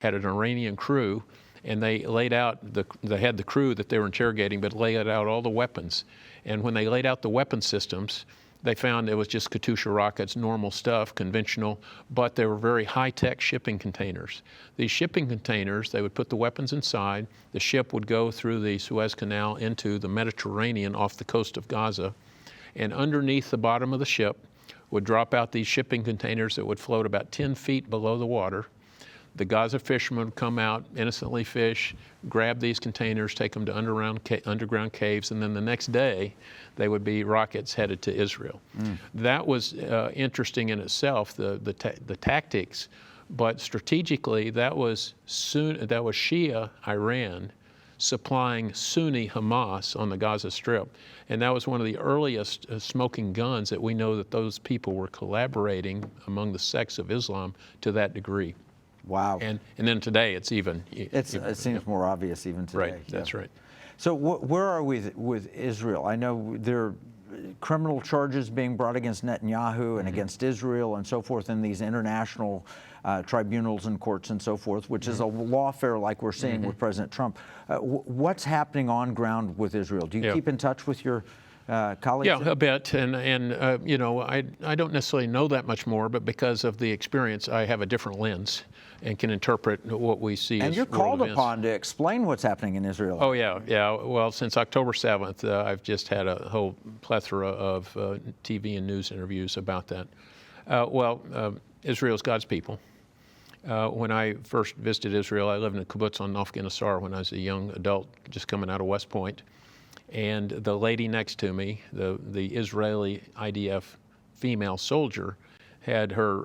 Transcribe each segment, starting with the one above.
had an Iranian crew, and they laid out, they had the crew that they were interrogating, but laid out all the weapons. And when they laid out the weapon systems, they found it was just Katyusha rockets, normal stuff, conventional, but they were very high-tech shipping containers. These shipping containers, they would put the weapons inside, the ship would go through the Suez Canal into the Mediterranean off the coast of Gaza, and underneath the bottom of the ship would drop out these shipping containers that would float about 10 feet below the water. The Gaza fishermen would come out, innocently fish, grab these containers, take them to underground caves, and then the next day they would be rockets headed to Israel. That was interesting in itself, the tactics, but strategically that was Shia Iran supplying Sunni Hamas on the Gaza Strip. And that was one of the earliest smoking guns that we know that those people were collaborating among the sects of Islam to that degree. Wow. And then today it's even. It seems more obvious even today. Right, that's right. So where are we with Israel? I know there are criminal charges being brought against Netanyahu and against Israel and so forth in these international tribunals and courts and so forth, which is a lawfare like we're seeing with President Trump. What's happening on ground with Israel? Do you keep in touch with your colleagues? Yeah, a bit, and you know, I don't necessarily know that much more, but because of the experience, I have a different lens and can interpret what we see. And as you're called events. upon to explain what's happening in Israel. Oh yeah. Well, since October 7th, I've just had a whole plethora of TV and news interviews about that. Israel's God's people. When I first visited Israel, I lived in a kibbutz on Naf Genesar when I was a young adult, just coming out of West Point. And the lady next to me, the Israeli IDF female soldier, had her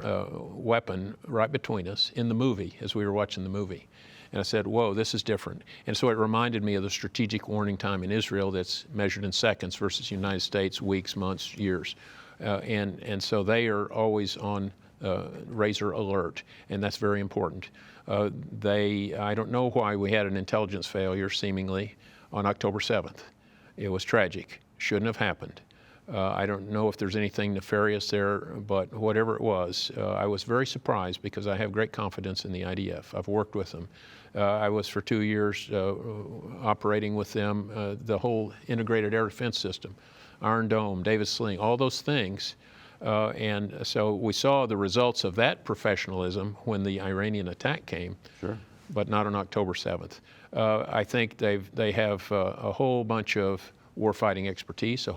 weapon right between us in the movie as we were watching the movie. And I said, whoa, this is different. And so it reminded me of the strategic warning time in Israel that's measured in seconds versus the United States, weeks, months, years. And so they are always on razor alert, and that's very important. I don't know why we had an intelligence failure, seemingly, on October 7th. It was tragic. Shouldn't have happened. I don't know if there's anything nefarious there, but whatever it was, I was very surprised because I have great confidence in the IDF. I've worked with them. I was for 2 years operating with them, the whole integrated air defense system, Iron Dome, David Sling, all those things. And so we saw the results of that professionalism when the Iranian attack came, but not on October 7th. I think they have a whole bunch of warfighting expertise,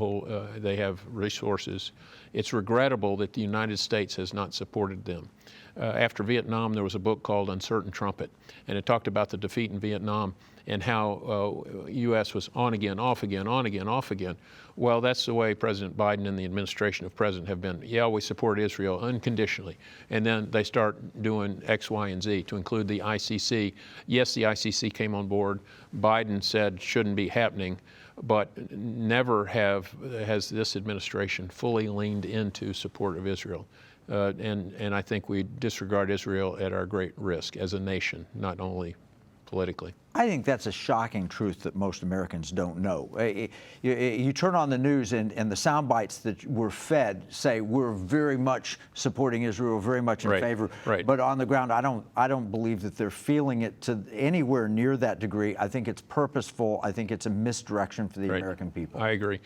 they have resources. It's regrettable that the United States has not supported them. After Vietnam, there was a book called Uncertain Trumpet, and it talked about the defeat in Vietnam and how U.S. was on again, off again, on again, off again. Well, that's the way President Biden and the administration of President have been. Yeah, we support Israel unconditionally. And then they start doing X, Y, and Z to include the ICC. Yes, the ICC came on board. Biden said shouldn't be happening, but never has this administration fully leaned into support of Israel. And I think we disregard Israel at our great risk as a nation, not only politically. I think that's a shocking truth that most Americans don't know. You turn on the news and the sound bites that we're fed say we're very much supporting Israel, very much in favor. But on the ground, I don't believe that they're feeling it to anywhere near that degree. I think it's purposeful. I think it's a misdirection for the American people. I agree.